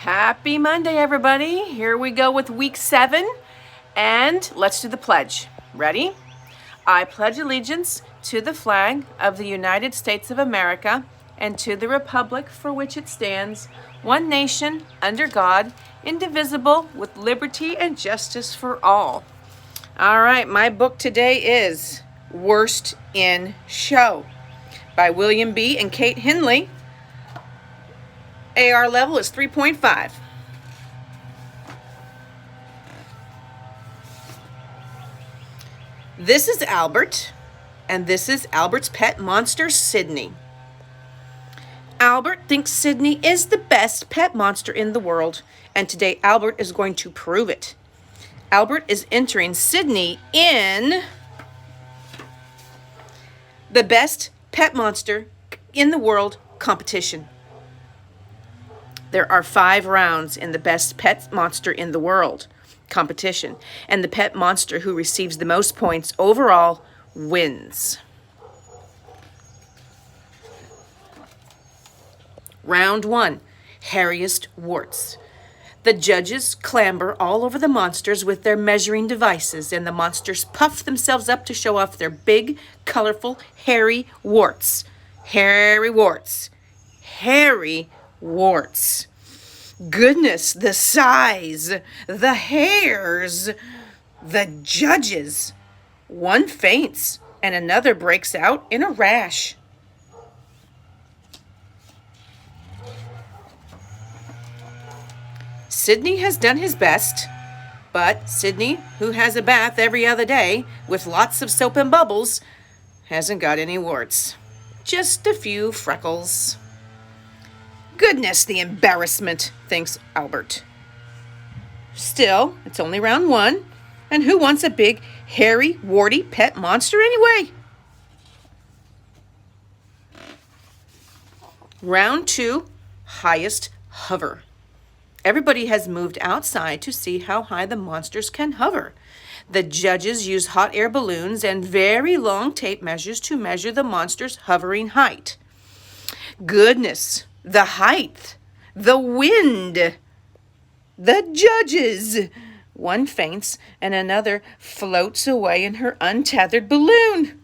Happy Monday, everybody. Here we go with week 7, and let's do the pledge. Ready? I pledge allegiance to the flag of the United States of America and to the republic for which it stands, one nation, under God, indivisible, with liberty and justice for all. All right, my book today is Worst in Show by William B. and Kate Henley. AR level is 3.5. This is Albert, and this is Albert's pet monster, Sydney. Albert thinks Sydney is the best pet monster in the world, and today Albert is going to prove it. Albert is entering Sydney in the best pet monster in the world competition. There are 5 rounds in the best pet monster in the world competition, and the pet monster who receives the most points overall wins. Round 1, hairiest warts. The judges clamber all over the monsters with their measuring devices, and the monsters puff themselves up to show off their big, colorful, hairy warts. Hairy warts. Hairy warts. Goodness, the size, the hairs, the judges. One faints and another breaks out in a rash. Sydney has done his best, but Sydney, who has a bath every other day with lots of soap and bubbles, hasn't got any warts. Just a few freckles. Goodness, the embarrassment, thinks Albert. Still, it's only round 1, and who wants a big, hairy, warty pet monster anyway? Round 2, highest hover. Everybody has moved outside to see how high the monsters can hover. The judges use hot air balloons and very long tape measures to measure the monster's hovering height. Goodness, the height, the wind, the judges. One faints and another floats away in her untethered balloon.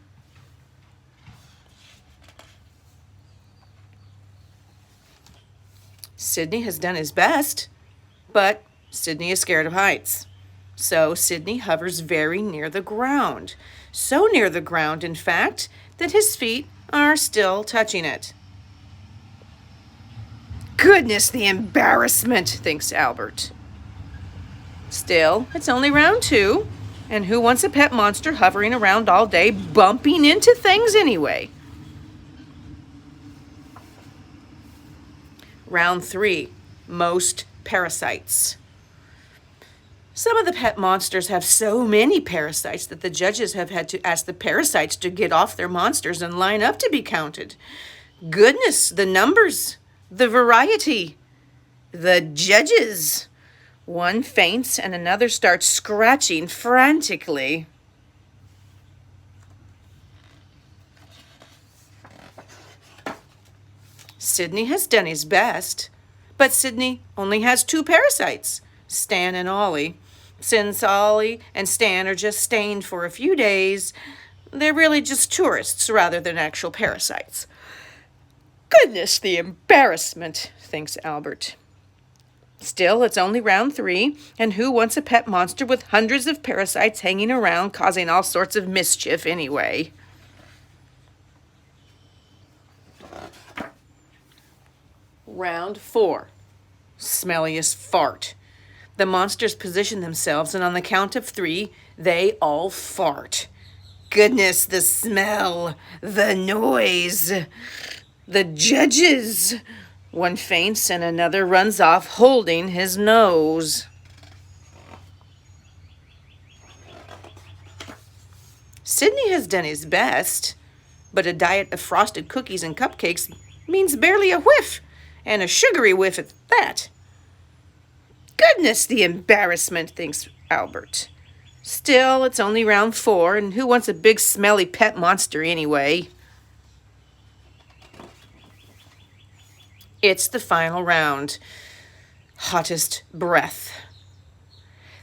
Sydney has done his best, but Sydney is scared of heights. So Sydney hovers very near the ground. So near the ground, in fact, that his feet are still touching it. Goodness, the embarrassment, thinks Albert. Still, it's only round 2, and who wants a pet monster hovering around all day, bumping into things anyway? Round 3, most parasites. Some of the pet monsters have so many parasites that the judges have had to ask the parasites to get off their monsters and line up to be counted. Goodness, the numbers, the variety, the judges. One faints and another starts scratching frantically. Sydney has done his best, but Sydney only has 2 parasites, Stan and Ollie. Since Ollie and Stan are just stained for a few days, they're really just tourists rather than actual parasites. Goodness, the embarrassment, thinks Albert. Still, it's only round 3, and who wants a pet monster with hundreds of parasites hanging around causing all sorts of mischief anyway? Round 4, smelliest fart. The monsters position themselves, and on the count of 3, they all fart. Goodness, the smell, the noise, the judges. One faints and another runs off holding his nose. Sydney has done his best, but a diet of frosted cookies and cupcakes means barely a whiff, and a sugary whiff at that. Goodness, the embarrassment, thinks Albert. Still, it's only round 4, and who wants a big smelly pet monster anyway? It's the final round. hottest breath.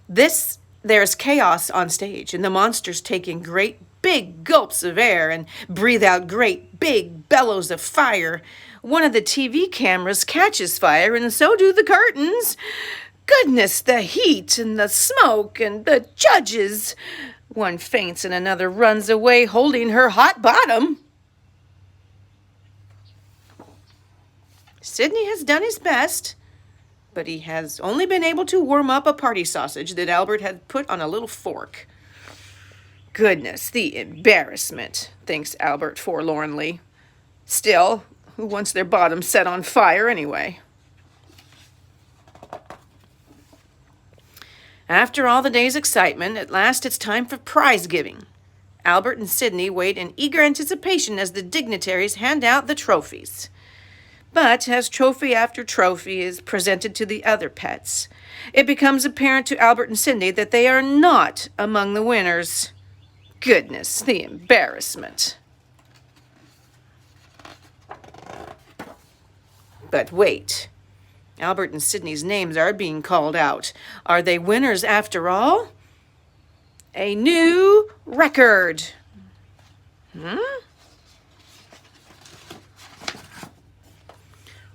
There's chaos on stage, and the monsters take in great big gulps of air and breathe out great big bellows of fire. One of the TV cameras catches fire, and so do the curtains. Goodness, the heat and the smoke and the judges. One faints and another runs away holding her hot bottom. Sidney has done his best, but he has only been able to warm up a party sausage that Albert had put on a little fork. Goodness, the embarrassment, thinks Albert forlornly. Still, who wants their bottom set on fire anyway? After all the day's excitement, at last it's time for prize giving. Albert and Sidney wait in eager anticipation as the dignitaries hand out the trophies. But as trophy after trophy is presented to the other pets, it becomes apparent to Albert and Sidney that they are not among the winners. Goodness, the embarrassment. But wait. Albert and Sidney's names are being called out. Are they winners after all? A new record.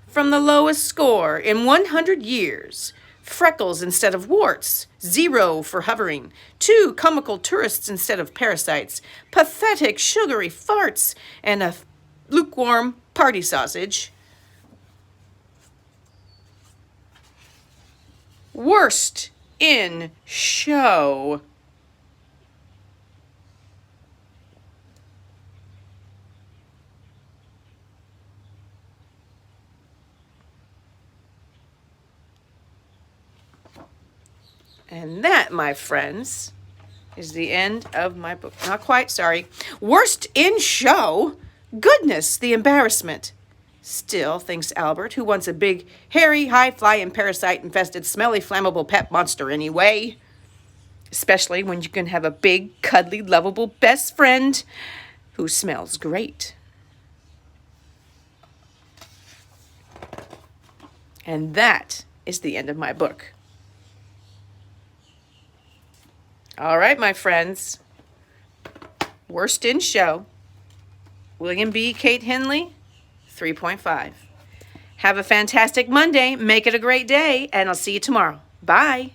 From the lowest score in 100 years, freckles instead of warts, 0 for hovering, 2 comical tourists instead of parasites, pathetic sugary farts, and a lukewarm party sausage. Worst in show. And that, my friends, is the end of my book. Not quite, sorry. Worst in show? Goodness, the embarrassment. Still, thinks Albert, who wants a big, hairy, high-flying, parasite-infested, smelly, flammable pet monster anyway. Especially when you can have a big, cuddly, lovable best friend who smells great. And that is the end of my book. All right, my friends. Worst in show. William B. Kate Henley, 3.5. Have a fantastic Monday. Make it a great day, and I'll see you tomorrow. Bye.